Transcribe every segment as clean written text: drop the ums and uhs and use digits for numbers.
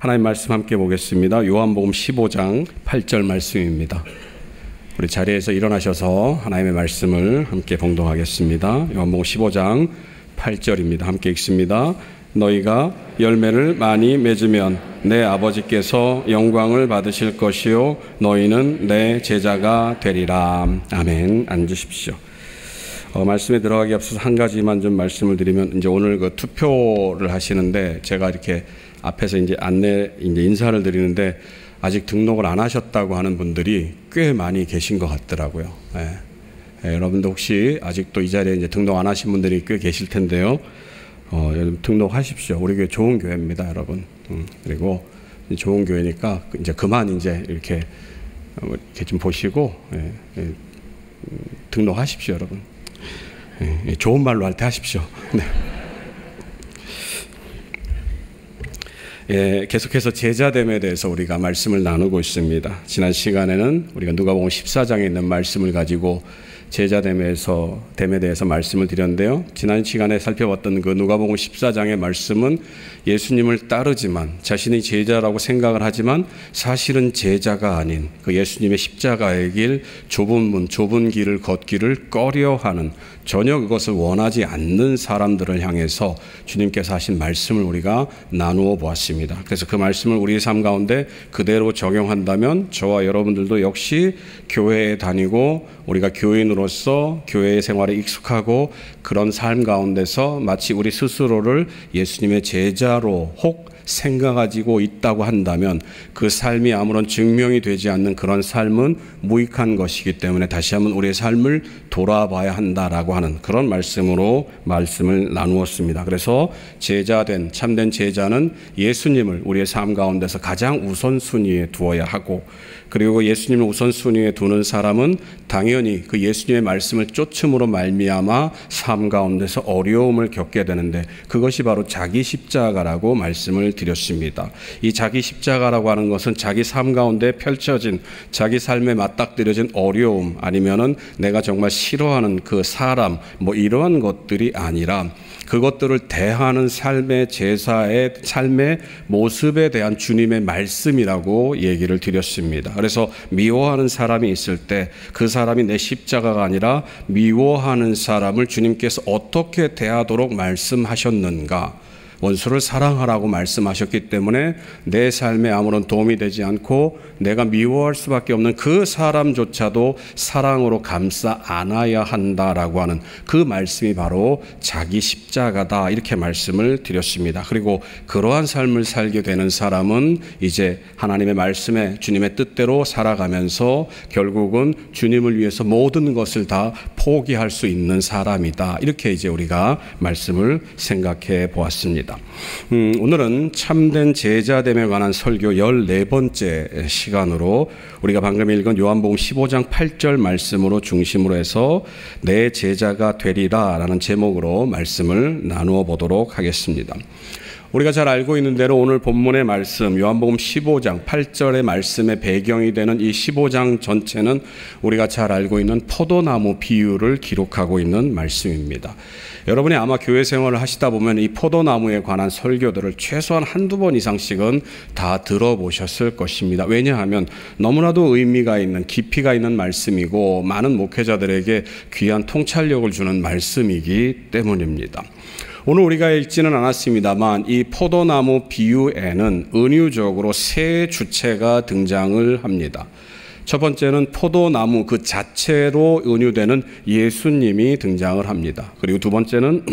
하나님 말씀 함께 보겠습니다. 요한복음 15장 8절 말씀입니다. 우리 자리에서 일어나셔서 하나님의 말씀을 함께 봉독하겠습니다. 요한복음 15장 8절입니다. 함께 읽습니다. 너희가 열매를 많이 맺으면 내 아버지께서 영광을 받으실 것이요 너희는 내 제자가 되리라. 아멘. 앉으십시오. 말씀에 들어가기 앞서서 한 가지만 좀 말씀을 드리면, 이제 오늘 그 투표를 하시는데 제가 이렇게 앞에서 이제 인사를 드리는데 아직 등록을 안 하셨다고 하는 분들이 꽤 많이 계신 것 같더라고요. 여러분도 혹시 아직도 이 자리에 이제 등록 안 하신 분들이 꽤 계실 텐데요. 등록하십시오. 우리 교회 좋은 교회입니다, 여러분. 그리고 좋은 교회니까 이제 그만 이제 이렇게 좀 보시고 등록하십시오, 여러분. 좋은 말로 할 때 하십시오. 네. 계속해서 제자됨에 대해서 우리가 말씀을 나누고 있습니다. 지난 시간에는 우리가 누가복음 14장에 있는 말씀을 가지고 제자됨에 대해서 말씀을 드렸는데요. 지난 시간에 살펴봤던 그 누가복음 14장의 말씀은 예수님을 따르지만 자신이 제자라고 생각을 하지만 사실은 제자가 아닌 그 예수님의 십자가의 길, 좁은 문, 좁은 길을 걷기를 꺼려하는, 전혀 그것을 원하지 않는 사람들을 향해서 주님께서 하신 말씀을 우리가 나누어 보았습니다. 그래서 그 말씀을 우리의 삶 가운데 그대로 적용한다면 저와 여러분들도 역시 교회에 다니고 우리가 교인으로서 교회의 생활에 익숙하고 그런 삶 가운데서 마치 우리 스스로를 예수님의 제자로 혹 생각가지고 있다고 한다면 그 삶이 아무런 증명이 되지 않는 그런 삶은 무익한 것이기 때문에 다시 한번 우리의 삶을 돌아봐야 한다라고 하는 그런 말씀을 나누었습니다. 그래서 참된 제자는 예수님을 우리의 삶 가운데서 가장 우선순위에 두어야 하고, 그리고 예수님을 우선순위에 두는 사람은 당연히 그 예수님의 말씀을 쫓음으로 말미암아 삶 가운데서 어려움을 겪게 되는데, 그것이 바로 자기 십자가라고 말씀을 드렸습니다. 이 자기 십자가라고 하는 것은 자기 삶 가운데 펼쳐진, 자기 삶에 맞닥뜨려진 어려움, 아니면은 내가 정말 싫어하는 그 사람, 이러한 것들이 아니라 그것들을 대하는 삶의 제사의 삶의 모습에 대한 주님의 말씀이라고 얘기를 드렸습니다. 그래서 미워하는 사람이 있을 때 그 사람이 내 십자가가 아니라 미워하는 사람을 주님께서 어떻게 대하도록 말씀하셨는가? 원수를 사랑하라고 말씀하셨기 때문에 내 삶에 아무런 도움이 되지 않고 내가 미워할 수밖에 없는 그 사람조차도 사랑으로 감싸 안아야 한다라고 하는 그 말씀이 바로 자기 십자가다, 이렇게 말씀을 드렸습니다. 그리고 그러한 삶을 살게 되는 사람은 이제 하나님의 말씀에 주님의 뜻대로 살아가면서 결국은 주님을 위해서 모든 것을 다 포기할 수 있는 사람이다, 이렇게 이제 우리가 말씀을 생각해 보았습니다. 오늘은 참된 제자됨에 관한 설교 14번째 시간으로 우리가 방금 읽은 요한복음 15장 8절 말씀으로 중심으로 해서 내 제자가 되리라 라는 제목으로 말씀을 나누어 보도록 하겠습니다. 우리가 잘 알고 있는 대로 오늘 본문의 말씀 요한복음 15장 8절의 말씀의 배경이 되는 이 15장 전체는 우리가 잘 알고 있는 포도나무 비유를 기록하고 있는 말씀입니다. 여러분이 아마 교회 생활을 하시다 보면 이 포도나무에 관한 설교들을 최소한 한두 번 이상씩은 다 들어보셨을 것입니다. 왜냐하면 너무나도 의미가 있는, 깊이가 있는 말씀이고 많은 목회자들에게 귀한 통찰력을 주는 말씀이기 때문입니다. 오늘 우리가 읽지는 않았습니다만 이 포도나무 비유에는 은유적으로 세 주체가 등장을 합니다. 첫 번째는 포도나무 그 자체로 은유되는 예수님이 등장을 합니다. 그리고 두 번째는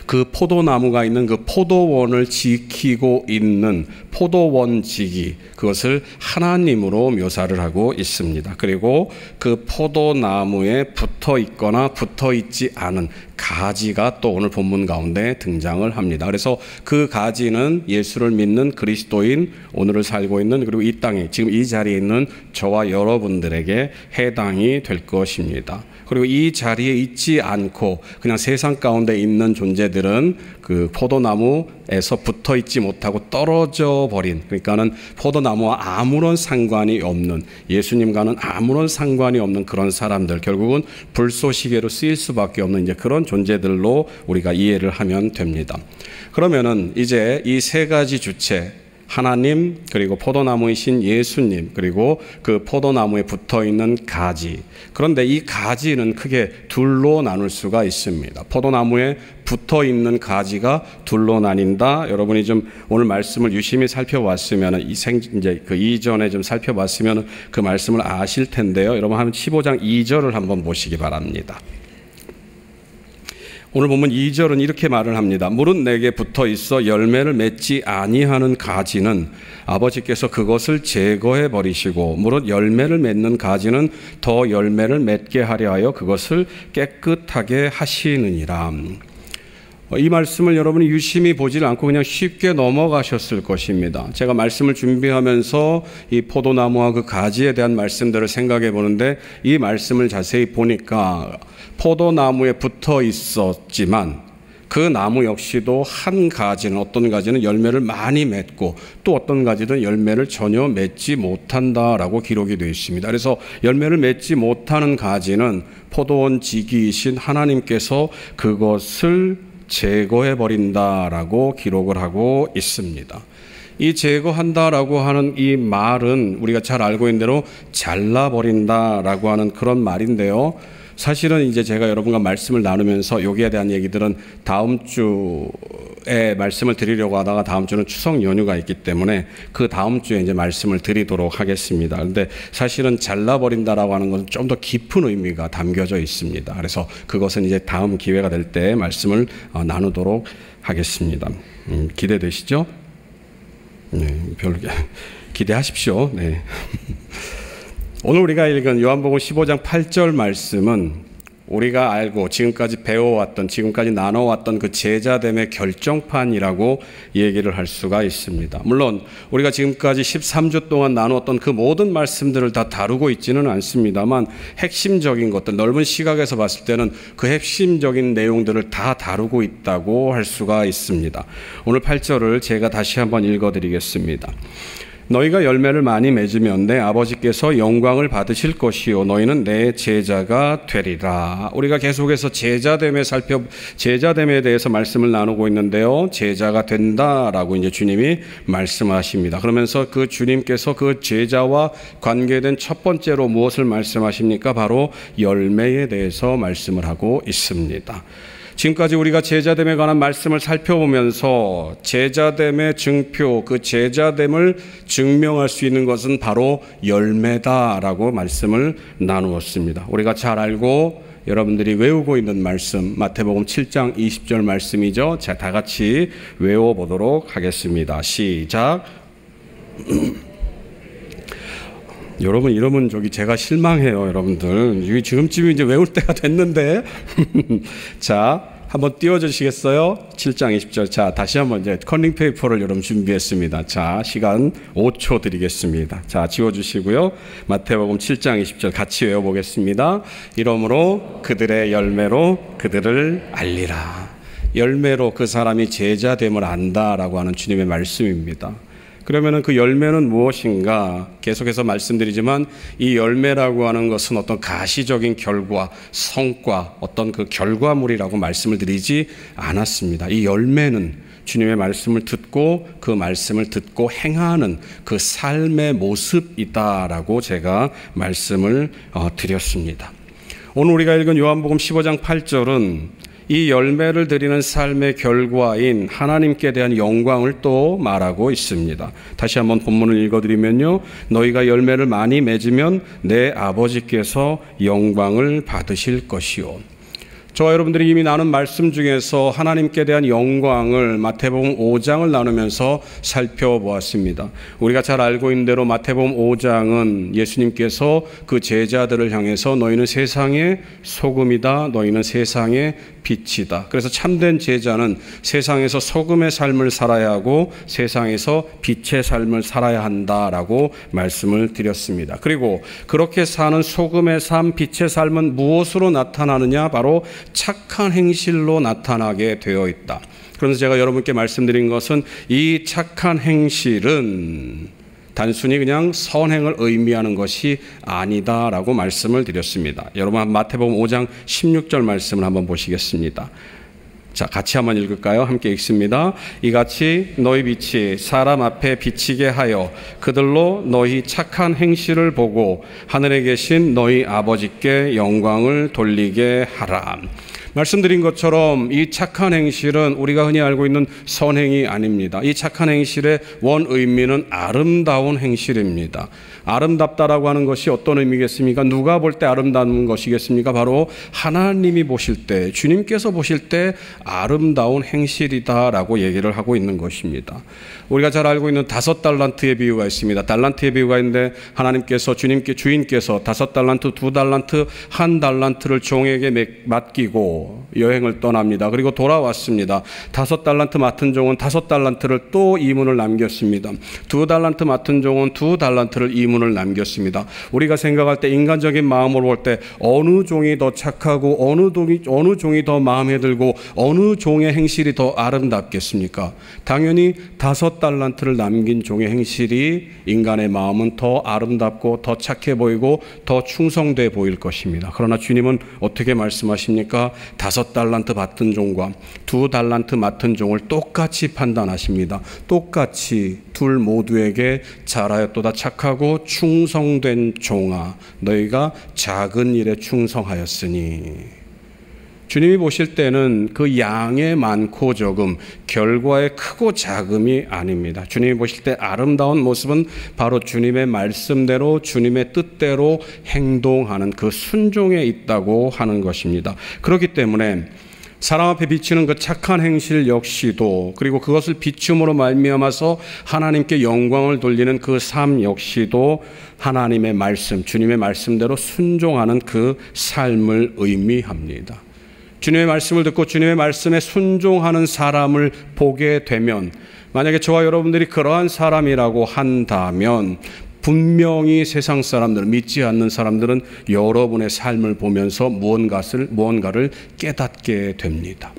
그 포도나무가 있는 그 포도원을 지키고 있는 포도원지기, 그것을 하나님으로 묘사를 하고 있습니다. 그리고 그 포도나무에 붙어 있거나 붙어 있지 않은 가지가 또 오늘 본문 가운데 등장을 합니다. 그래서 그 가지는 예수를 믿는 그리스도인, 오늘을 살고 있는, 그리고 이 땅에 지금 이 자리에 있는 저와 여러분들에게 해당이 될 것입니다. 그리고 이 자리에 있지 않고 그냥 세상 가운데 있는 존재들은 그 포도나무에서 붙어 있지 못하고 떨어져 버린, 그러니까는 포도나무와 아무런 상관이 없는, 예수님과는 아무런 상관이 없는 그런 사람들, 결국은 불쏘시개로 쓰일 수밖에 없는 이제 그런 존재들로 우리가 이해를 하면 됩니다. 그러면은 이제 이 세 가지 주체, 하나님, 그리고 포도나무이신 예수님, 그리고 그 포도나무에 붙어있는 가지. 그런데 이 가지는 크게 둘로 나눌 수가 있습니다. 포도나무에 붙어있는 가지가 둘로 나뉜다. 여러분이 좀 오늘 말씀을 유심히 살펴봤으면, 이제 그 이전에 좀 살펴봤으면 그 말씀을 아실 텐데요. 여러분 한 15장 2절을 한번 보시기 바랍니다. 오늘 보면 2절은 이렇게 말을 합니다. 물은 내게 붙어 있어 열매를 맺지 아니하는 가지는 아버지께서 그것을 제거해 버리시고, 물은 열매를 맺는 가지는 더 열매를 맺게 하려 하여 그것을 깨끗하게 하시느니라. 이 말씀을 여러분이 유심히 보질 않고 그냥 쉽게 넘어가셨을 것입니다. 제가 말씀을 준비하면서 이 포도나무와 그 가지에 대한 말씀들을 생각해 보는데, 이 말씀을 자세히 보니까 포도나무에 붙어 있었지만 그 나무 역시도 한 가지는, 어떤 가지는 열매를 많이 맺고 또 어떤 가지는 열매를 전혀 맺지 못한다라고 기록이 되어 있습니다. 그래서 열매를 맺지 못하는 가지는 포도원 지기이신 하나님께서 그것을 제거해 버린다라고 기록을 하고 있습니다. 이 제거한다라고 하는 이 말은 우리가 잘 알고 있는 대로 잘라버린다라고 하는 그런 말인데요. 사실은 이제 제가 여러분과 말씀을 나누면서 여기에 대한 얘기들은 다음 주에 말씀을 드리려고 하다가 다음 주는 추석 연휴가 있기 때문에 그 다음 주에 이제 말씀을 드리도록 하겠습니다. 그런데 사실은 잘라버린다라고 하는 것은 좀 더 깊은 의미가 담겨져 있습니다. 그래서 그것은 이제 다음 기회가 될 때 말씀을 나누도록 하겠습니다. 기대되시죠? 네, 별로 기대하십시오. 네. 오늘 우리가 읽은 요한복음 15장 8절 말씀은 우리가 알고 지금까지 배워왔던, 지금까지 나눠왔던 그 제자됨의 결정판이라고 얘기를 할 수가 있습니다. 물론 우리가 지금까지 13주 동안 나누었던 그 모든 말씀들을 다 다루고 있지는 않습니다만 핵심적인 것들, 넓은 시각에서 봤을 때는 그 핵심적인 내용들을 다 다루고 있다고 할 수가 있습니다. 오늘 8절을 제가 다시 한번 읽어드리겠습니다. 너희가 열매를 많이 맺으면 내 아버지께서 영광을 받으실 것이요 너희는 내 제자가 되리라. 우리가 계속해서 제자됨에 대해서 말씀을 나누고 있는데요. 제자가 된다라고 이제 주님이 말씀하십니다. 그러면서 그 주님께서 그 제자와 관계된 첫 번째로 무엇을 말씀하십니까? 바로 열매에 대해서 말씀을 하고 있습니다. 지금까지 우리가 제자됨에 관한 말씀을 살펴보면서 제자됨의 증표, 그 제자됨을 증명할 수 있는 것은 바로 열매다라고 말씀을 나누었습니다. 우리가 잘 알고 여러분들이 외우고 있는 말씀, 마태복음 7장 20절 말씀이죠. 자, 다 같이 외워보도록 하겠습니다. 시작. 여러분 이러면 제가 실망해요. 여러분들 지금쯤 이제 외울 때가 됐는데 자, 한번 띄워주시겠어요? 7장 20절. 자, 다시 한번 이제 커닝 페이퍼를 여러분 준비했습니다. 자, 시간 5초 드리겠습니다. 자, 지워주시고요. 마태복음 7장 20절 같이 외워보겠습니다. 이러므로 그들의 열매로 그들을 알리라. 열매로 그 사람이 제자됨을 안다라고 하는 주님의 말씀입니다. 그러면 그 열매는 무엇인가? 계속해서 말씀드리지만 이 열매라고 하는 것은 어떤 가시적인 결과, 성과, 어떤 그 결과물이라고 말씀을 드리지 않았습니다. 이 열매는 주님의 말씀을 듣고 그 말씀을 듣고 행하는 그 삶의 모습이다라고 제가 말씀을 드렸습니다. 오늘 우리가 읽은 요한복음 15장 8절은 이 열매를 드리는 삶의 결과인 하나님께 대한 영광을 또 말하고 있습니다. 다시 한번 본문을 읽어드리면요. 너희가 열매를 많이 맺으면 내 아버지께서 영광을 받으실 것이요. 저와 여러분들이 이미 나눈 말씀 중에서 하나님께 대한 영광을 마태복음 5장을 나누면서 살펴보았습니다. 우리가 잘 알고 있는 대로 마태복음 5장은 예수님께서 그 제자들을 향해서 너희는 세상의 소금이다, 너희는 세상의 빛이다. 그래서 참된 제자는 세상에서 소금의 삶을 살아야 하고 세상에서 빛의 삶을 살아야 한다라고 말씀을 드렸습니다. 그리고 그렇게 사는 소금의 삶, 빛의 삶은 무엇으로 나타나느냐? 바로 착한 행실로 나타나게 되어 있다. 그래서 제가 여러분께 말씀드린 것은 이 착한 행실은 단순히 그냥 선행을 의미하는 것이 아니다라고 말씀을 드렸습니다. 여러분 마태복음 5장 16절 말씀을 한번 보시겠습니다. 자, 같이 한번 읽을까요? 함께 읽습니다. 이같이 너희 빛이 사람 앞에 비치게 하여 그들로 너희 착한 행실을 보고 하늘에 계신 너희 아버지께 영광을 돌리게 하라. 말씀드린 것처럼 이 착한 행실은 우리가 흔히 알고 있는 선행이 아닙니다. 이 착한 행실의 원 의미는 아름다운 행실입니다. 아름답다라고 하는 것이 어떤 의미겠습니까? 누가 볼 때 아름다운 것이겠습니까? 바로 하나님이 보실 때, 주님께서 보실 때 아름다운 행실이다라고 얘기를 하고 있는 것입니다. 우리가 잘 알고 있는 5달란트의 비유가 있습니다. 달란트의 비유가 있는데 하나님께서 주인께서 5달란트, 2달란트, 1달란트를 종에게 맡기고 여행을 떠납니다. 그리고 돌아왔습니다. 5달란트 맡은 종은 5달란트를 또 이문을 남겼습니다. 2달란트 맡은 종은 2달란트를 이문을 남겼습니다. 우리가 생각할 때 인간적인 마음으로 볼 때 어느 종이 더 착하고 어느 종이 더 마음에 들고 어느 종의 행실이 더 아름답겠습니까? 당연히 5달란트를 남긴 종의 행실이 인간의 마음은 더 아름답고 더 착해 보이고 더 충성돼 보일 것입니다. 그러나 주님은 어떻게 말씀하십니까? 5달란트 맡은 종과 2달란트 맡은 종을 똑같이 판단하십니다. 똑같이 둘 모두에게 잘하였도다 착하고 충성된 종아, 너희가 작은 일에 충성하였으니. 주님이 보실 때는 그 양의 많고 적음, 결과의 크고 작음이 아닙니다. 주님이 보실 때 아름다운 모습은 바로 주님의 말씀대로 주님의 뜻대로 행동하는 그 순종에 있다고 하는 것입니다. 그렇기 때문에 사람 앞에 비치는 그 착한 행실 역시도, 그리고 그것을 비춤으로 말미암아서 하나님께 영광을 돌리는 그 삶 역시도 하나님의 말씀, 주님의 말씀대로 순종하는 그 삶을 의미합니다. 주님의 말씀을 듣고 주님의 말씀에 순종하는 사람을 보게 되면, 만약에 저와 여러분들이 그러한 사람이라고 한다면 분명히 세상 사람들은, 믿지 않는 사람들은 여러분의 삶을 보면서 무언가를 깨닫게 됩니다.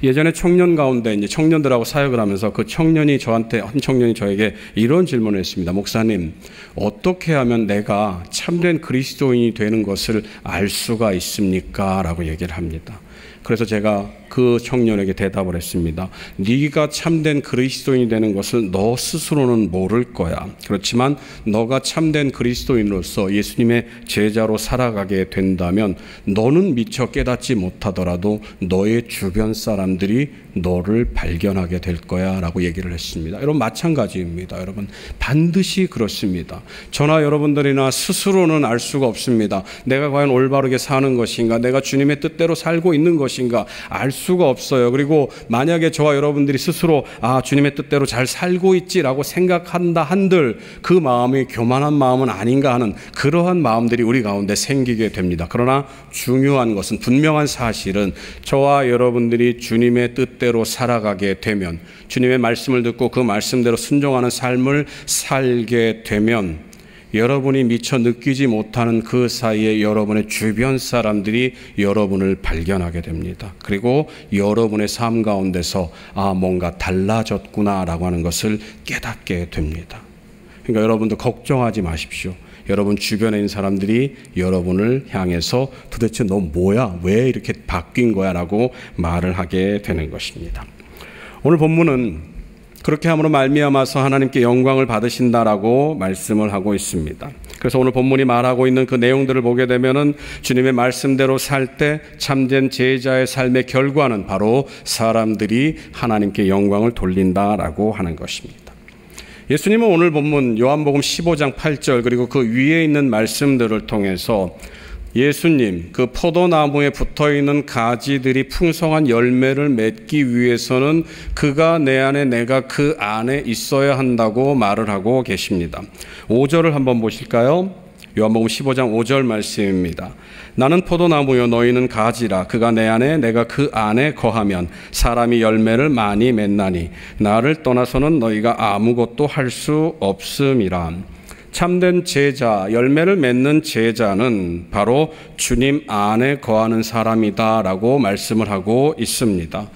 예전에 청년 가운데 이제 청년들하고 사역을 하면서 한 청년이 저에게 이런 질문을 했습니다. 목사님, 어떻게 하면 내가 참된 그리스도인이 되는 것을 알 수가 있습니까? 라고 얘기를 합니다. 그래서 제가 그 청년에게 대답을 했습니다. 네가 참된 그리스도인이 되는 것을 너 스스로는 모를 거야. 그렇지만 너가 참된 그리스도인으로서 예수님의 제자로 살아가게 된다면 너는 미처 깨닫지 못하더라도 너의 주변 사람들이 너를 발견하게 될 거야 라고 얘기를 했습니다. 여러분, 마찬가지입니다. 여러분, 반드시 그렇습니다. 저나 여러분들이나 스스로는 알 수가 없습니다. 내가 과연 올바르게 사는 것인가, 내가 주님의 뜻대로 살고 있는 것인가 알 수가 없어요. 그리고 만약에 저와 여러분들이 스스로 주님의 뜻대로 잘 살고 있지라고 생각한다 한들 그 마음이 교만한 마음은 아닌가 하는 그러한 마음들이 우리 가운데 생기게 됩니다. 그러나 중요한 것은, 분명한 사실은 저와 여러분들이 주님의 뜻대로 살아가게 되면, 주님의 말씀을 듣고 그 말씀대로 순종하는 삶을 살게 되면 여러분이 미처 느끼지 못하는 그 사이에 여러분의 주변 사람들이 여러분을 발견하게 됩니다. 그리고 여러분의 삶 가운데서 뭔가 달라졌구나라고 하는 것을 깨닫게 됩니다. 그러니까 여러분도 걱정하지 마십시오. 여러분 주변에 있는 사람들이 여러분을 향해서 도대체 너 뭐야? 왜 이렇게 바뀐 거야? 라고 말을 하게 되는 것입니다. 오늘 본문은 그렇게 함으로 말미암아서 하나님께 영광을 받으신다라고 말씀을 하고 있습니다. 그래서 오늘 본문이 말하고 있는 그 내용들을 보게 되면은 주님의 말씀대로 살 때 참된 제자의 삶의 결과는 바로 사람들이 하나님께 영광을 돌린다라고 하는 것입니다. 예수님은 오늘 본문 요한복음 15장 8절 그리고 그 위에 있는 말씀들을 통해서 예수님, 그 포도나무에 붙어있는 가지들이 풍성한 열매를 맺기 위해서는 그가 내 안에 내가 그 안에 있어야 한다고 말을 하고 계십니다. 5절을 한번 보실까요? 요한복음 15장 5절 말씀입니다. 나는 포도나무요 너희는 가지라. 그가 내 안에 내가 그 안에 거하면 사람이 열매를 많이 맺나니 나를 떠나서는 너희가 아무것도 할 수 없음이라. 참된 제자, 열매를 맺는 제자는 바로 주님 안에 거하는 사람이다라고 말씀을 하고 있습니다.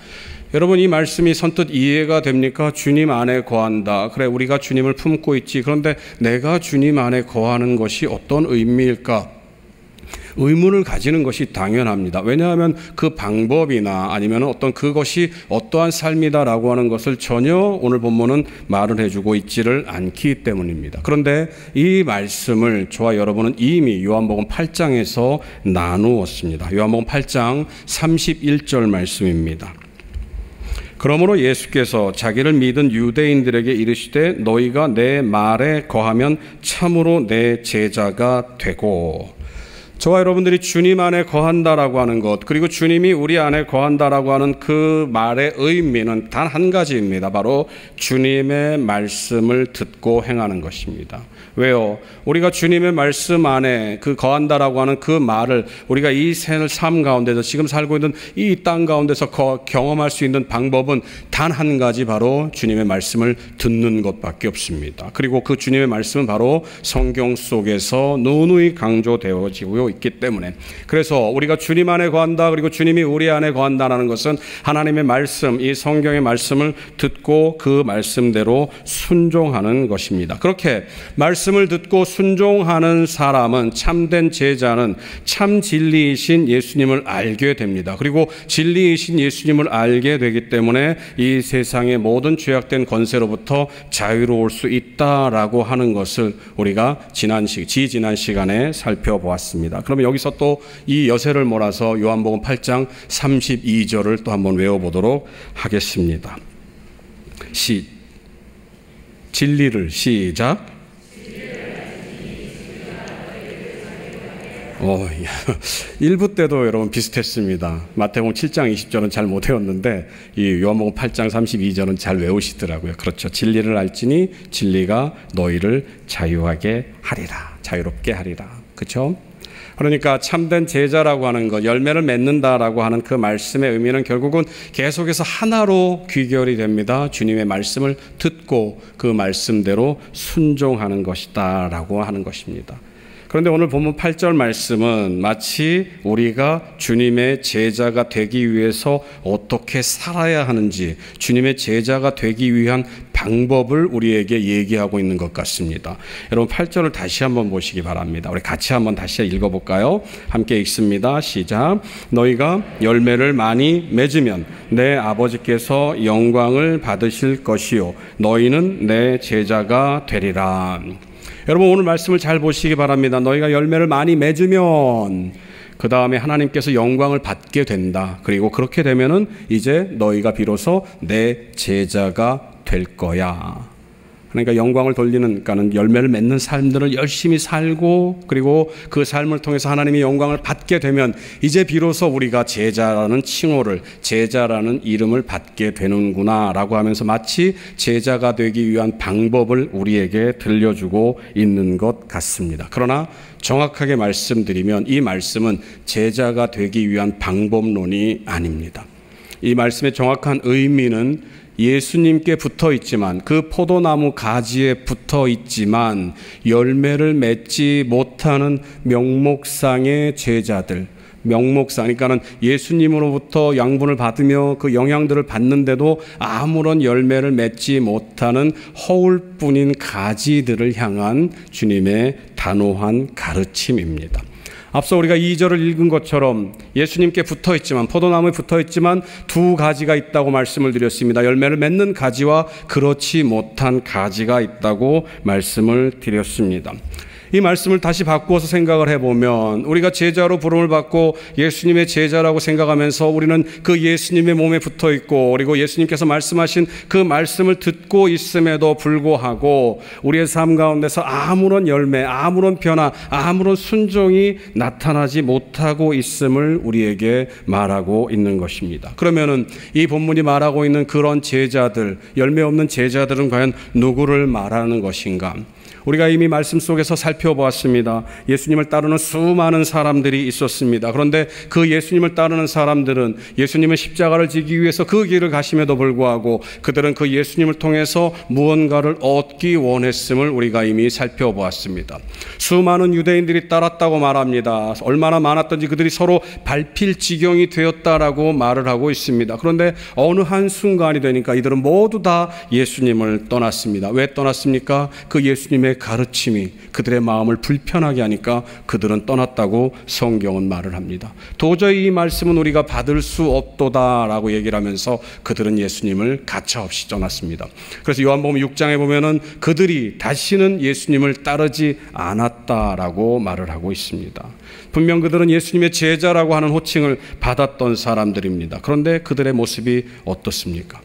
여러분, 이 말씀이 선뜻 이해가 됩니까? 주님 안에 거한다. 그래, 우리가 주님을 품고 있지. 그런데 내가 주님 안에 거하는 것이 어떤 의미일까? 의문을 가지는 것이 당연합니다. 왜냐하면 그 방법이나 아니면 어떤 그것이 어떠한 삶이다라고 하는 것을 전혀 오늘 본문은 말을 해주고 있지를 않기 때문입니다. 그런데 이 말씀을 저와 여러분은 이미 요한복음 8장에서 나누었습니다. 요한복음 8장 31절 말씀입니다. 그러므로 예수께서 자기를 믿은 유대인들에게 이르시되 너희가 내 말에 거하면 참으로 내 제자가 되고, 저와 여러분들이 주님 안에 거한다라고 하는 것, 그리고 주님이 우리 안에 거한다라고 하는 그 말의 의미는 단 한 가지입니다. 바로 주님의 말씀을 듣고 행하는 것입니다. 왜요? 우리가 주님의 말씀 안에 그 거한다라고 하는 그 말을 우리가 이 삶 가운데서 지금 살고 있는 이 땅 가운데서 경험할 수 있는 방법은 단 한 가지, 바로 주님의 말씀을 듣는 것밖에 없습니다. 그리고 그 주님의 말씀은 바로 성경 속에서 누누이 강조되어지고 있기 때문에, 그래서 우리가 주님 안에 거한다, 그리고 주님이 우리 안에 거한다라는 것은 하나님의 말씀, 이 성경의 말씀을 듣고 그 말씀대로 순종하는 것입니다. 그렇게 말씀을 듣고 순종하는 사람은, 참된 제자는 참 진리이신 예수님을 알게 됩니다. 그리고 진리이신 예수님을 알게 되기 때문에 이 세상의 모든 죄악된 권세로부터 자유로울 수 있다라고 하는 것을 우리가 지난 시간에 살펴보았습니다. 그러면 여기서 또 이 여세를 몰아서 요한복음 8장 32절을 또 한번 외워보도록 하겠습니다. 진리를 시작. 1부 때도 여러분 비슷했습니다. 마태복음 7장 20절은 잘 못 외웠는데 이 요한복음 8장 32절은 잘 외우시더라고요. 그렇죠. 진리를 알지니 진리가 너희를 자유하게 하리라. 자유롭게 하리라. 그렇죠? 그러니까 참된 제자라고 하는 것, 열매를 맺는다라고 하는 그 말씀의 의미는 결국은 계속해서 하나로 귀결이 됩니다. 주님의 말씀을 듣고 그 말씀대로 순종하는 것이다 라고 하는 것입니다. 그런데 오늘 본문 8절 말씀은 마치 우리가 주님의 제자가 되기 위해서 어떻게 살아야 하는지, 주님의 제자가 되기 위한 방법을 우리에게 얘기하고 있는 것 같습니다. 여러분 8절을 다시 한번 보시기 바랍니다. 우리 같이 한번 다시 읽어볼까요? 함께 읽습니다. 시작. 너희가 열매를 많이 맺으면 내 아버지께서 영광을 받으실 것이요 너희는 내 제자가 되리라. 여러분 오늘 말씀을 잘 보시기 바랍니다. 너희가 열매를 많이 맺으면 그 다음에 하나님께서 영광을 받게 된다. 그리고 그렇게 되면은 이제 너희가 비로소 내 제자가 될 거야. 그러니까 영광을 돌리는, 그러니까는 열매를 맺는 삶들을 열심히 살고, 그리고 그 삶을 통해서 하나님이 영광을 받게 되면 이제 비로소 우리가 제자라는 칭호를, 제자라는 이름을 받게 되는구나 라고 하면서 마치 제자가 되기 위한 방법을 우리에게 들려주고 있는 것 같습니다. 그러나 정확하게 말씀드리면 이 말씀은 제자가 되기 위한 방법론이 아닙니다. 이 말씀의 정확한 의미는 예수님께 붙어 있지만, 그 포도나무 가지에 붙어 있지만 열매를 맺지 못하는 명목상의 제자들, 명목상, 그러니까는 예수님으로부터 양분을 받으며 그 영향들을 받는데도 아무런 열매를 맺지 못하는 허울뿐인 가지들을 향한 주님의 단호한 가르침입니다. 앞서 우리가 2절을 읽은 것처럼 예수님께 붙어있지만, 포도나무에 붙어있지만 두 가지가 있다고 말씀을 드렸습니다. 열매를 맺는 가지와 그렇지 못한 가지가 있다고 말씀을 드렸습니다. 이 말씀을 다시 바꾸어서 생각을 해보면, 우리가 제자로 부름을 받고 예수님의 제자라고 생각하면서 우리는 그 예수님의 몸에 붙어 있고, 그리고 예수님께서 말씀하신 그 말씀을 듣고 있음에도 불구하고 우리의 삶 가운데서 아무런 열매, 아무런 변화, 아무런 순종이 나타나지 못하고 있음을 우리에게 말하고 있는 것입니다. 그러면은 이 본문이 말하고 있는 그런 제자들, 열매 없는 제자들은 과연 누구를 말하는 것인가? 우리가 이미 말씀 속에서 살펴보았습니다. 예수님을 따르는 수많은 사람들이 있었습니다. 그런데 그 예수님을 따르는 사람들은 예수님의 십자가를 지기 위해서 그 길을 가심에도 불구하고 그들은 그 예수님을 통해서 무언가를 얻기 원했음을 우리가 이미 살펴보았습니다. 수많은 유대인들이 따랐다고 말합니다. 얼마나 많았던지 그들이 서로 밟힐 지경이 되었다라고 말을 하고 있습니다. 그런데 어느 한순간이 되니까 이들은 모두 다 예수님을 떠났습니다. 왜 떠났습니까? 그 예수님의 예수님의 가르침이 그들의 마음을 불편하게 하니까 그들은 떠났다고 성경은 말을 합니다. 도저히 이 말씀은 우리가 받을 수 없도다라고 얘기를 하면서 그들은 예수님을 가차없이 떠났습니다. 그래서 요한복음 6장에 보면은 그들이 다시는 예수님을 따르지 않았다라고 말을 하고 있습니다. 분명 그들은 예수님의 제자라고 하는 호칭을 받았던 사람들입니다. 그런데 그들의 모습이 어떻습니까?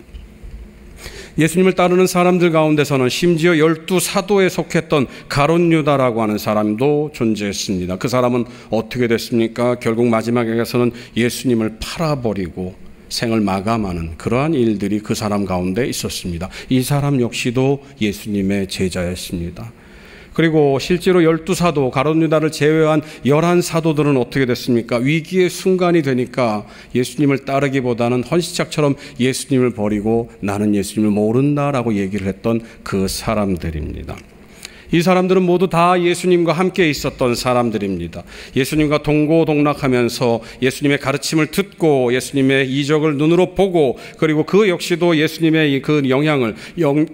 예수님을 따르는 사람들 가운데서는 심지어 12사도에 속했던 가룟 유다라고 하는 사람도 존재했습니다. 그 사람은 어떻게 됐습니까? 결국 마지막에 가서는 예수님을 팔아버리고 생을 마감하는 그러한 일들이 그 사람 가운데 있었습니다. 이 사람 역시도 예수님의 제자였습니다. 그리고 실제로 12사도, 가룟 유다를 제외한 11사도들은 어떻게 됐습니까? 위기의 순간이 되니까 예수님을 따르기보다는 헌시짝처럼 예수님을 버리고 나는 예수님을 모른다라고 얘기를 했던 그 사람들입니다. 이 사람들은 모두 다 예수님과 함께 있었던 사람들입니다. 예수님과 동고동락하면서 예수님의 가르침을 듣고 예수님의 이적을 눈으로 보고, 그리고 그 역시도 예수님의 그 영향을,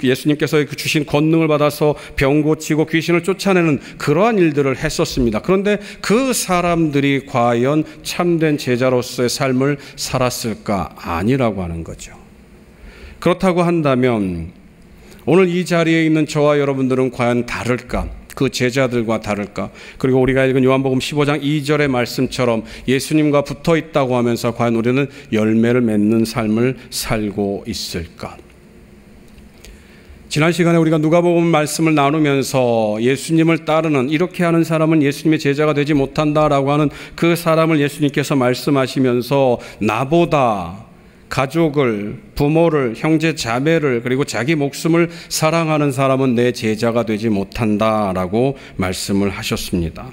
예수님께서 주신 권능을 받아서 병 고치고 귀신을 쫓아내는 그러한 일들을 했었습니다. 그런데 그 사람들이 과연 참된 제자로서의 삶을 살았을까? 아니라고 하는 거죠. 그렇다고 한다면 오늘 이 자리에 있는 저와 여러분들은 과연 다를까? 그 제자들과 다를까? 그리고 우리가 읽은 요한복음 15장 2절의 말씀처럼 예수님과 붙어 있다고 하면서 과연 우리는 열매를 맺는 삶을 살고 있을까? 지난 시간에 우리가 누가복음 말씀을 나누면서 예수님을 따르는, 이렇게 하는 사람은 예수님의 제자가 되지 못한다라고 하는 그 사람을 예수님께서 말씀하시면서 나보다 가족을, 부모를, 형제 자매를, 그리고 자기 목숨을 사랑하는 사람은 내 제자가 되지 못한다라고 말씀을 하셨습니다.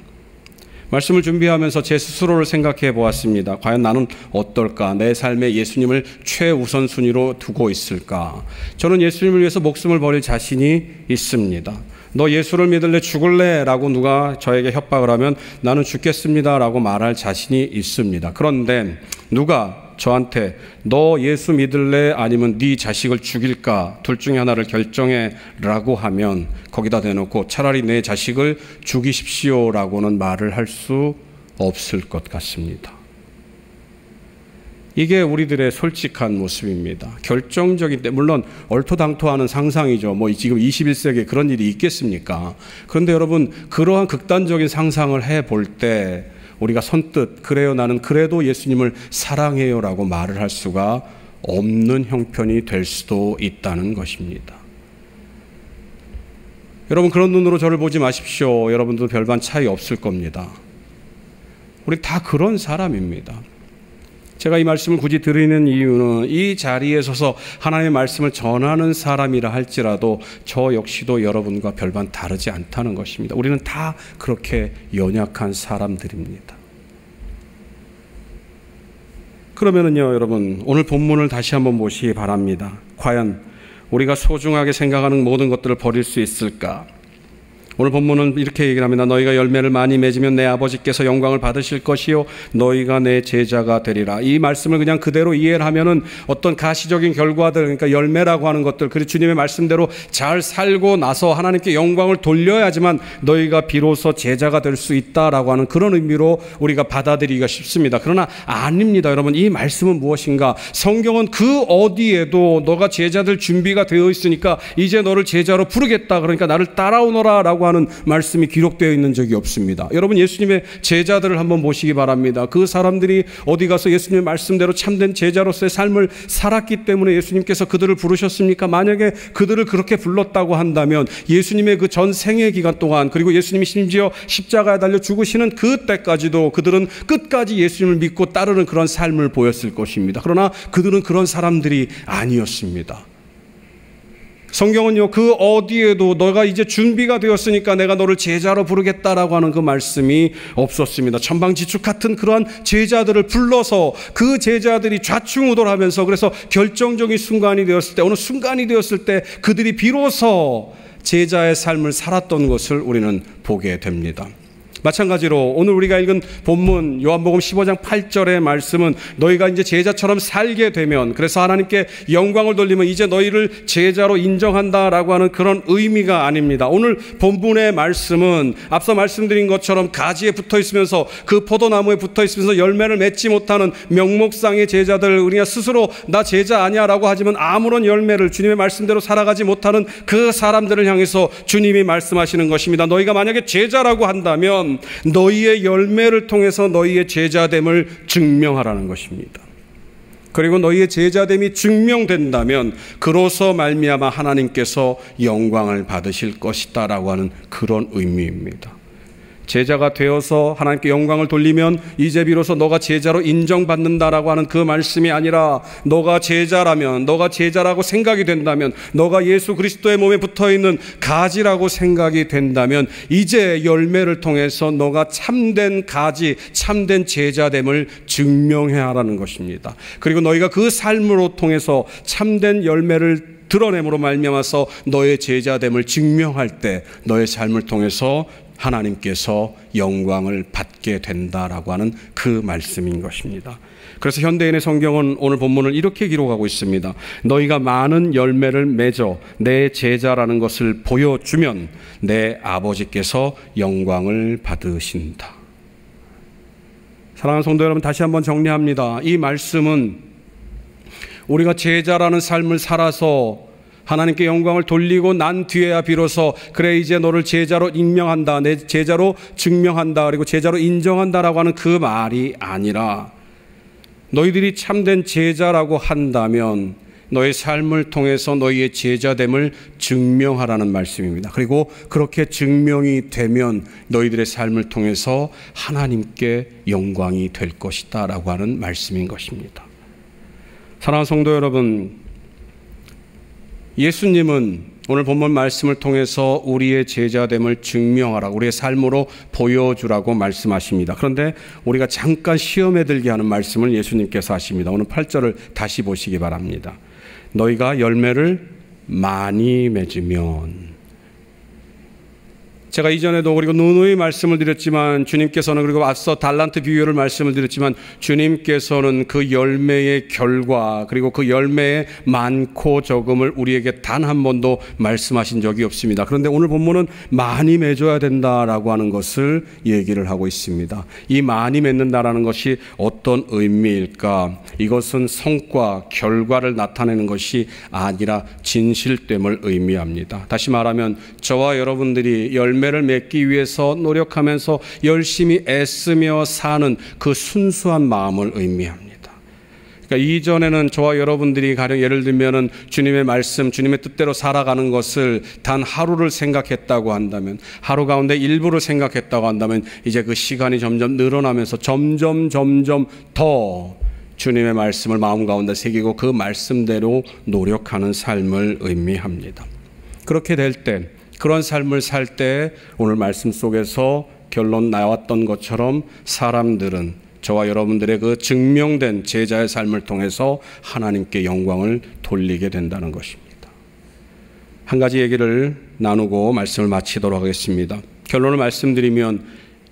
말씀을 준비하면서 제 스스로를 생각해 보았습니다. 과연 나는 어떨까? 내 삶에 예수님을 최우선순위로 두고 있을까? 저는 예수님을 위해서 목숨을 버릴 자신이 있습니다. 너 예수를 믿을래? 죽을래? 라고 누가 저에게 협박을 하면 나는 죽겠습니다 라고 말할 자신이 있습니다. 그런데 누가 저한테 너 예수 믿을래? 아니면 네 자식을 죽일까? 둘 중에 하나를 결정해 라고 하면 거기다 대놓고 차라리 내 자식을 죽이십시오 라고는 말을 할 수 없을 것 같습니다. 이게 우리들의 솔직한 모습입니다. 결정적인 때, 물론 얼토당토하는 상상이죠. 뭐 지금 21세기에 그런 일이 있겠습니까? 그런데 여러분, 그러한 극단적인 상상을 해볼 때 우리가 선뜻 그래요, 나는 그래도 예수님을 사랑해요 라고 말을 할 수가 없는 형편이 될 수도 있다는 것입니다. 여러분, 그런 눈으로 저를 보지 마십시오. 여러분도 별반 차이 없을 겁니다. 우리 다 그런 사람입니다. 제가 이 말씀을 굳이 드리는 이유는 이 자리에 서서 하나님의 말씀을 전하는 사람이라 할지라도 저 역시도 여러분과 별반 다르지 않다는 것입니다. 우리는 다 그렇게 연약한 사람들입니다. 그러면은요, 여러분, 오늘 본문을 다시 한번 보시기 바랍니다. 과연 우리가 소중하게 생각하는 모든 것들을 버릴 수 있을까? 오늘 본문은 이렇게 얘기를 합니다. 너희가 열매를 많이 맺으면 내 아버지께서 영광을 받으실 것이요 너희가 내 제자가 되리라. 이 말씀을 그냥 그대로 이해를 하면은 어떤 가시적인 결과들, 그러니까 열매라고 하는 것들, 그리고 주님의 말씀대로 잘 살고 나서 하나님께 영광을 돌려야지만 너희가 비로소 제자가 될 수 있다라고 하는 그런 의미로 우리가 받아들이기가 쉽습니다. 그러나 아닙니다. 여러분, 이 말씀은 무엇인가? 성경은 그 어디에도 너가 제자들 준비가 되어 있으니까 이제 너를 제자로 부르겠다, 그러니까 나를 따라오너라 라고 하는 말씀이 기록되어 있는 적이 없습니다. 여러분, 예수님의 제자들을 한번 보시기 바랍니다. 그 사람들이 어디 가서 예수님의 말씀대로 참된 제자로서의 삶을 살았기 때문에 예수님께서 그들을 부르셨습니까? 만약에 그들을 그렇게 불렀다고 한다면 예수님의 그 전 생애 기간 동안, 그리고 예수님이 심지어 십자가에 달려 죽으시는 그때까지도 그들은 끝까지 예수님을 믿고 따르는 그런 삶을 보였을 것입니다. 그러나 그들은 그런 사람들이 아니었습니다. 성경은요, 그 어디에도 너가 이제 준비가 되었으니까 내가 너를 제자로 부르겠다라고 하는 그 말씀이 없었습니다. 천방지축 같은 그러한 제자들을 불러서 그 제자들이 좌충우돌하면서, 그래서 결정적인 순간이 되었을 때, 어느 순간이 되었을 때 그들이 비로소 제자의 삶을 살았던 것을 우리는 보게 됩니다. 마찬가지로 오늘 우리가 읽은 본문 요한복음 15장 8절의 말씀은 너희가 이제 제자처럼 살게 되면, 그래서 하나님께 영광을 돌리면 이제 너희를 제자로 인정한다라고 하는 그런 의미가 아닙니다. 오늘 본문의 말씀은 앞서 말씀드린 것처럼 가지에 붙어 있으면서 그 포도나무에 붙어 있으면서 열매를 맺지 못하는 명목상의 제자들, 우리가 스스로 나 제자 아니야 라고 하지만 아무런 열매를 주님의 말씀대로 살아가지 못하는 그 사람들을 향해서 주님이 말씀하시는 것입니다. 너희가 만약에 제자라고 한다면 너희의 열매를 통해서 너희의 제자됨을 증명하라는 것입니다. 그리고 너희의 제자됨이 증명된다면 그로서 말미암아 하나님께서 영광을 받으실 것이다 라고 하는 그런 의미입니다. 제자가 되어서 하나님께 영광을 돌리면 이제 비로소 너가 제자로 인정받는다라고 하는 그 말씀이 아니라, 너가 제자라면, 너가 제자라고 생각이 된다면, 너가 예수 그리스도의 몸에 붙어있는 가지라고 생각이 된다면 이제 열매를 통해서 너가 참된 가지, 참된 제자됨을 증명해야 하라는 것입니다. 그리고 너희가 그 삶으로 통해서 참된 열매를 드러냄으로 말미암아서 너의 제자됨을 증명할 때 너의 삶을 통해서 하나님께서 영광을 받게 된다라고 하는 그 말씀인 것입니다. 그래서 현대인의 성경은 오늘 본문을 이렇게 기록하고 있습니다. 너희가 많은 열매를 맺어 내 제자라는 것을 보여주면 내 아버지께서 영광을 받으신다. 사랑하는 성도 여러분, 다시 한번 정리합니다. 이 말씀은 우리가 제자라는 삶을 살아서 하나님께 영광을 돌리고 난 뒤에야 비로소 그래 이제 너를 제자로 임명한다, 내 제자로 증명한다, 그리고 제자로 인정한다라고 하는 그 말이 아니라, 너희들이 참된 제자라고 한다면 너의 삶을 통해서 너희의 제자됨을 증명하라는 말씀입니다. 그리고 그렇게 증명이 되면 너희들의 삶을 통해서 하나님께 영광이 될 것이다 라고 하는 말씀인 것입니다. 사랑하는 성도 여러분, 예수님은 오늘 본문 말씀을 통해서 우리의 제자됨을 증명하라고, 우리의 삶으로 보여주라고 말씀하십니다. 그런데 우리가 잠깐 시험에 들게 하는 말씀을 예수님께서 하십니다. 오늘 8절을 다시 보시기 바랍니다. 너희가 열매를 많이 맺으면, 제가 이전에도 그리고 누누이 말씀을 드렸지만 주님께서는, 그리고 앞서 달란트 비유를 말씀을 드렸지만 주님께서는 그 열매의 결과, 그리고 그 열매의 많고 적음을 우리에게 단 한 번도 말씀하신 적이 없습니다. 그런데 오늘 본문은 많이 맺어야 된다라고 하는 것을 얘기를 하고 있습니다. 이 많이 맺는다라는 것이 어떤 의미일까? 이것은 성과, 결과를 나타내는 것이 아니라 진실됨을 의미합니다. 다시 말하면 저와 여러분들이 열매를 맺기 위해서 노력하면서 열심히 애쓰며 사는 그 순수한 마음을 의미합니다. 그러니까 이전에는 저와 여러분들이 가령 예를 들면은 주님의 말씀, 주님의 뜻대로 살아가는 것을 단 하루를 생각했다고 한다면, 하루 가운데 일부를 생각했다고 한다면 이제 그 시간이 점점 늘어나면서 점점 더 주님의 말씀을 마음 가운데 새기고 그 말씀대로 노력하는 삶을 의미합니다. 그렇게 될 때, 그런 삶을 살 때 오늘 말씀 속에서 결론 나왔던 것처럼 사람들은 저와 여러분들의 그 증명된 제자의 삶을 통해서 하나님께 영광을 돌리게 된다는 것입니다. 한 가지 얘기를 나누고 말씀을 마치도록 하겠습니다. 결론을 말씀드리면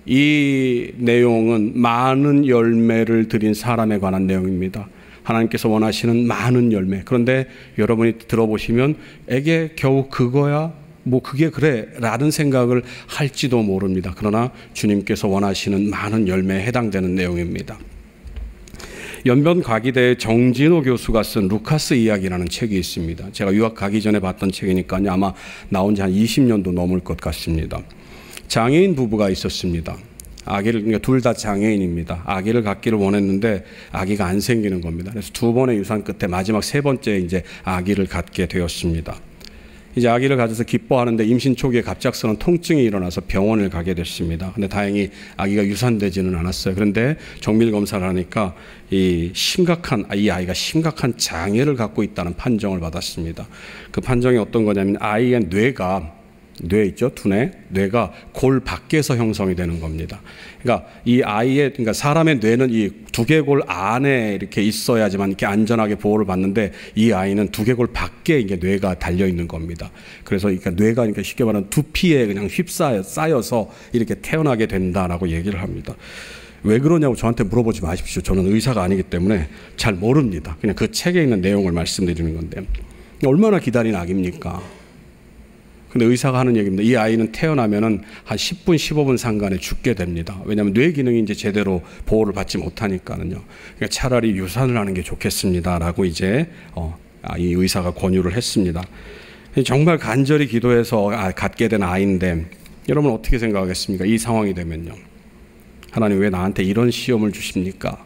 이 내용은 많은 열매를 드린 사람에 관한 내용입니다. 하나님께서 원하시는 많은 열매. 그런데 여러분이 들어보시면 에게 겨우 그거야? 뭐 그게 그래 라는 생각을 할지도 모릅니다. 그러나 주님께서 원하시는 많은 열매에 해당되는 내용입니다. 연변과기대 정진호 교수가 쓴 루카스 이야기라는 책이 있습니다. 제가 유학 가기 전에 봤던 책이니까요. 아마 나온 지 한 20년도 넘을 것 같습니다. 장애인 부부가 있었습니다. 아기를, 그러니까 둘 다 장애인입니다. 아기를 갖기를 원했는데 아기가 안 생기는 겁니다. 그래서 두 번의 유산 끝에 마지막 세 번째 이제 아기를 갖게 되었습니다. 이제 아기를 가져서 기뻐하는데 임신 초기에 갑작스러운 통증이 일어나서 병원을 가게 됐습니다. 근데 다행히 아기가 유산되지는 않았어요. 그런데 정밀 검사를 하니까 이 아이가 심각한 장애를 갖고 있다는 판정을 받았습니다. 그 판정이 어떤 거냐면 아이의 뇌가 뇌 있죠? 두뇌. 뇌가 골 밖에서 형성이 되는 겁니다. 그러니까 이 아이의, 그러니까 사람의 뇌는 이 두개골 안에 이렇게 있어야지만 이렇게 안전하게 보호를 받는데 이 아이는 두개골 밖에 이게 뇌가 달려 있는 겁니다. 그래서 그러니까 뇌가 그러니까 쉽게 말하면 두피에 그냥 쌓여서 이렇게 태어나게 된다라고 얘기를 합니다. 왜 그러냐고 저한테 물어보지 마십시오. 저는 의사가 아니기 때문에 잘 모릅니다. 그냥 그 책에 있는 내용을 말씀드리는 건데 얼마나 기다린 아기입니까? 근데 의사가 하는 얘기입니다. 이 아이는 태어나면은 한 10분, 15분 상간에 죽게 됩니다. 왜냐하면 뇌 기능이 이제 제대로 보호를 받지 못하니까는요. 그러니까 차라리 유산을 하는 게 좋겠습니다라고 이제 이 의사가 권유를 했습니다. 정말 간절히 기도해서 갖게 된 아이인데 여러분 어떻게 생각하겠습니까? 이 상황이 되면요. 하나님 왜 나한테 이런 시험을 주십니까?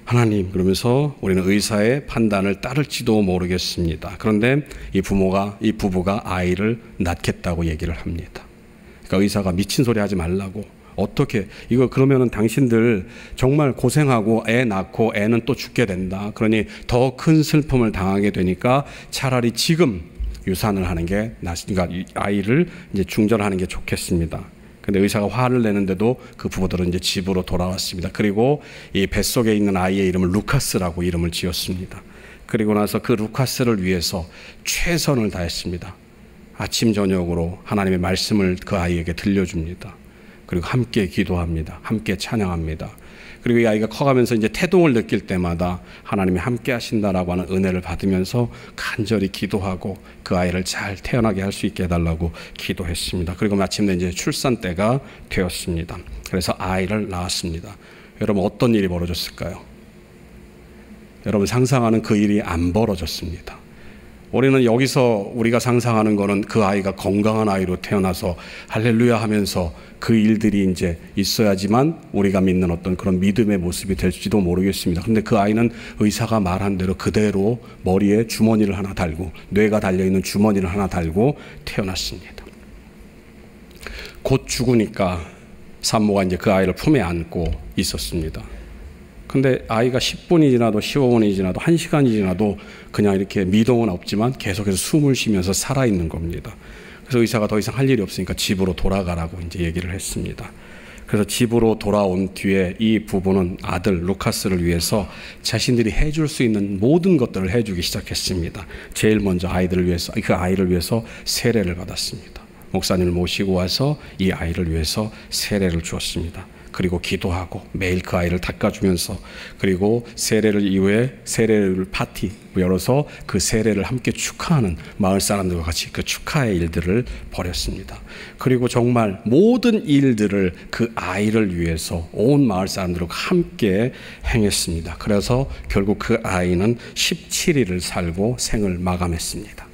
하나님, 그러면서 우리는 의사의 판단을 따를지도 모르겠습니다. 그런데 이 부부가 아이를 낳겠다고 얘기를 합니다. 그러니까 의사가 미친 소리 하지 말라고. 어떻게, 이거 그러면은 당신들 정말 고생하고 애 낳고 애는 또 죽게 된다. 그러니 더 큰 슬픔을 당하게 되니까 차라리 지금 유산을 하는 게 그러니까 아이를 이제 중전하는 게 좋겠습니다. 근데 의사가 화를 내는데도 그 부부들은 이제 집으로 돌아왔습니다. 그리고 이 뱃속에 있는 아이의 이름을 루카스라고 이름을 지었습니다. 그리고 나서 그 루카스를 위해서 최선을 다했습니다. 아침 저녁으로 하나님의 말씀을 그 아이에게 들려줍니다. 그리고 함께 기도합니다. 함께 찬양합니다. 그리고 이 아이가 커가면서 이제 태동을 느낄 때마다 하나님이 함께 하신다라고 하는 은혜를 받으면서 간절히 기도하고 그 아이를 잘 태어나게 할 수 있게 해달라고 기도했습니다. 그리고 마침내 이제 출산 때가 되었습니다. 그래서 아이를 낳았습니다. 여러분 어떤 일이 벌어졌을까요? 여러분 상상하는 그 일이 안 벌어졌습니다. 우리는 여기서 우리가 상상하는 거는 그 아이가 건강한 아이로 태어나서 할렐루야 하면서 그 일들이 이제 있어야지만 우리가 믿는 어떤 그런 믿음의 모습이 될지도 모르겠습니다. 그런데 그 아이는 의사가 말한 대로 그대로 머리에 주머니를 하나 달고 뇌가 달려있는 주머니를 하나 달고 태어났습니다. 곧 죽으니까 산모가 이제 그 아이를 품에 안고 있었습니다. 근데 아이가 10분이 지나도 15분이 지나도 1시간이 지나도 그냥 이렇게 미동은 없지만 계속해서 숨을 쉬면서 살아있는 겁니다. 그래서 의사가 더 이상 할 일이 없으니까 집으로 돌아가라고 이제 얘기를 했습니다. 그래서 집으로 돌아온 뒤에 이 부부는 아들 루카스를 위해서 자신들이 해줄 수 있는 모든 것들을 해주기 시작했습니다. 제일 먼저 그 아이를 위해서 세례를 받았습니다. 목사님을 모시고 와서 이 아이를 위해서 세례를 주었습니다. 그리고 기도하고 매일 그 아이를 닦아주면서 그리고 세례를 이후에 세례를 파티 열어서 그 세례를 함께 축하하는 마을 사람들과 같이 그 축하의 일들을 벌였습니다. 그리고 정말 모든 일들을 그 아이를 위해서 온 마을 사람들과 함께 행했습니다. 그래서 결국 그 아이는 17일을 살고 생을 마감했습니다.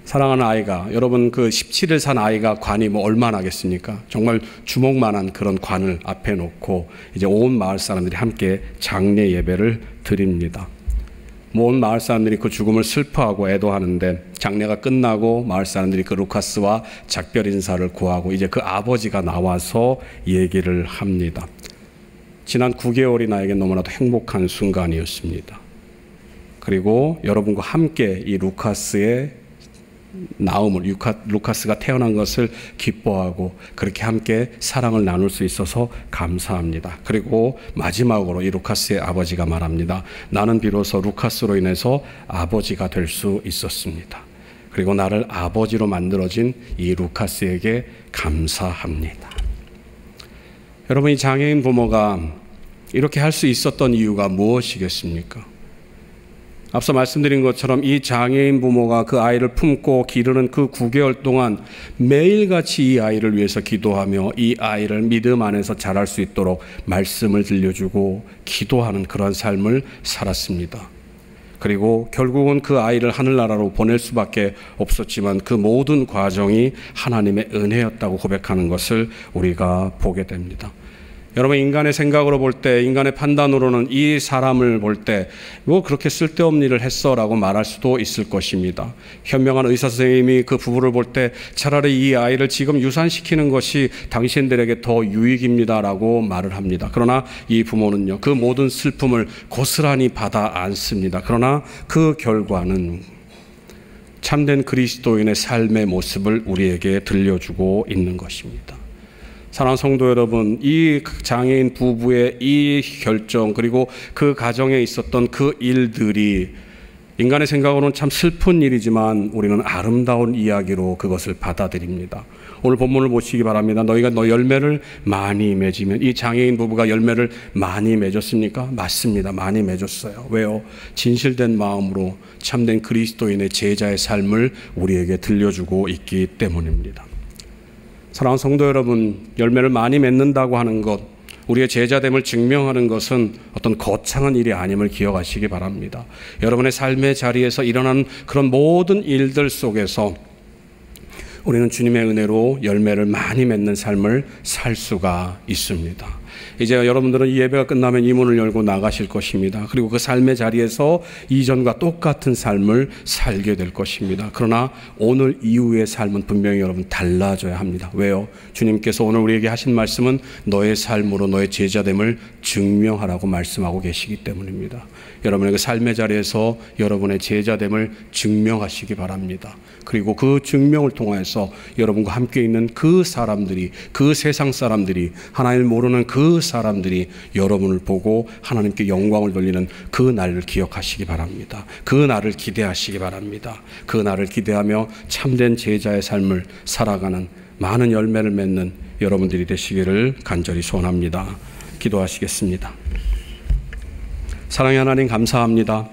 사랑하는 아이가, 여러분 그 17일 산 아이가 관이 뭐 얼마나 하겠습니까? 정말 주먹만한 그런 관을 앞에 놓고 이제 온 마을 사람들이 함께 장례 예배를 드립니다. 온 마을 사람들이 그 죽음을 슬퍼하고 애도하는데 장례가 끝나고 마을 사람들이 그 루카스와 작별 인사를 구하고 이제 그 아버지가 나와서 얘기를 합니다. 지난 9개월이 나에게 너무나도 행복한 순간이었습니다. 그리고 여러분과 함께 이 루카스의 나음을 루카스가 태어난 것을 기뻐하고 그렇게 함께 사랑을 나눌 수 있어서 감사합니다. 그리고 마지막으로 이 루카스의 아버지가 말합니다. 나는 비로소 루카스로 인해서 아버지가 될 수 있었습니다. 그리고 나를 아버지로 만들어진 이 루카스에게 감사합니다. 여러분, 이 장애인 부모가 이렇게 할 수 있었던 이유가 무엇이겠습니까? 앞서 말씀드린 것처럼 이 장애인 부모가 그 아이를 품고 기르는 그 9개월 동안 매일같이 이 아이를 위해서 기도하며 이 아이를 믿음 안에서 자랄 수 있도록 말씀을 들려주고 기도하는 그런 삶을 살았습니다. 그리고 결국은 그 아이를 하늘나라로 보낼 수밖에 없었지만 그 모든 과정이 하나님의 은혜였다고 고백하는 것을 우리가 보게 됩니다. 여러분, 인간의 생각으로 볼 때, 인간의 판단으로는 이 사람을 볼 때 뭐 그렇게 쓸데없는 일을 했어 라고 말할 수도 있을 것입니다. 현명한 의사 선생님이 그 부부를 볼 때 차라리 이 아이를 지금 유산시키는 것이 당신들에게 더 유익입니다 라고 말을 합니다. 그러나 이 부모는요, 그 모든 슬픔을 고스란히 받아 안습니다. 그러나 그 결과는 참된 그리스도인의 삶의 모습을 우리에게 들려주고 있는 것입니다. 사랑하는 성도 여러분, 이 장애인 부부의 이 결정, 그리고 그 가정에 있었던 그 일들이 인간의 생각으로는 참 슬픈 일이지만 우리는 아름다운 이야기로 그것을 받아들입니다. 오늘 본문을 보시기 바랍니다. 너희가 너 열매를 많이 맺으면, 이 장애인 부부가 열매를 많이 맺었습니까? 맞습니다. 많이 맺었어요. 왜요? 진실된 마음으로 참된 그리스도인의 제자의 삶을 우리에게 들려주고 있기 때문입니다. 사랑하는 성도 여러분, 열매를 많이 맺는다고 하는 것, 우리의 제자됨을 증명하는 것은 어떤 거창한 일이 아님을 기억하시기 바랍니다. 여러분의 삶의 자리에서 일어나는 그런 모든 일들 속에서 우리는 주님의 은혜로 열매를 많이 맺는 삶을 살 수가 있습니다. 이제 여러분들은 이 예배가 끝나면 이 문을 열고 나가실 것입니다. 그리고 그 삶의 자리에서 이전과 똑같은 삶을 살게 될 것입니다. 그러나 오늘 이후의 삶은 분명히 여러분 달라져야 합니다. 왜요? 주님께서 오늘 우리에게 하신 말씀은 너의 삶으로 너의 제자됨을 증명하라고 말씀하고 계시기 때문입니다. 여러분의 그 삶의 자리에서 여러분의 제자됨을 증명하시기 바랍니다. 그리고 그 증명을 통해서 여러분과 함께 있는 그 사람들이, 그 세상 사람들이, 하나님을 모르는 그 사람들이 여러분을 보고 하나님께 영광을 돌리는 그 날을 기억하시기 바랍니다. 그 날을 기대하시기 바랍니다. 그 날을 기대하며 참된 제자의 삶을 살아가는 많은 열매를 맺는 여러분들이 되시기를 간절히 소원합니다. 기도하시겠습니다. 사랑의 하나님, 감사합니다.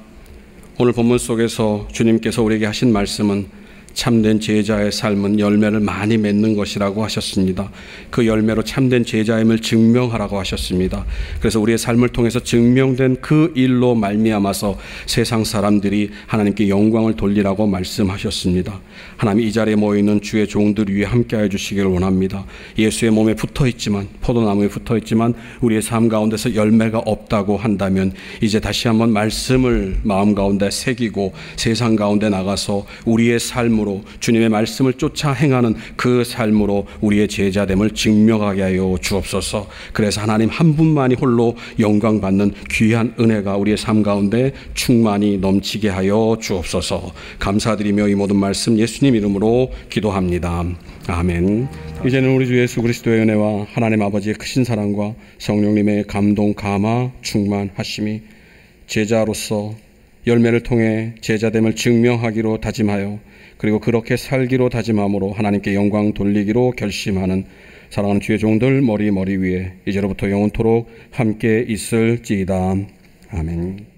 오늘 본문 속에서 주님께서 우리에게 하신 말씀은 참된 제자의 삶은 열매를 많이 맺는 것이라고 하셨습니다. 그 열매로 참된 제자임을 증명하라고 하셨습니다. 그래서 우리의 삶을 통해서 증명된 그 일로 말미암아서 세상 사람들이 하나님께 영광을 돌리라고 말씀하셨습니다. 하나님, 이 자리에 모여있는 주의 종들 위에 함께해 주시기를 원합니다. 예수의 몸에 붙어있지만, 포도나무에 붙어있지만 우리의 삶 가운데서 열매가 없다고 한다면 이제 다시 한번 말씀을 마음 가운데 새기고 세상 가운데 나가서 우리의 삶으로 주님의 말씀을 쫓아 행하는 그 삶으로 우리의 제자됨을 증명하게 하여 주옵소서. 그래서 하나님 한 분만이 홀로 영광 받는 귀한 은혜가 우리의 삶 가운데 충만히 넘치게 하여 주옵소서. 감사드리며 이 모든 말씀 예수님 이름으로 기도합니다. 아멘. 이제는 우리 주 예수 그리스도의 은혜와 하나님 아버지의 크신 사랑과 성령님의 감동, 감화, 충만하심이 제자로서 열매를 통해 제자됨을 증명하기로 다짐하여 그리고 그렇게 살기로 다짐함으로 하나님께 영광 돌리기로 결심하는 사랑하는 주의 종들 머리 위에 이제로부터 영원토록 함께 있을지이다. 아멘.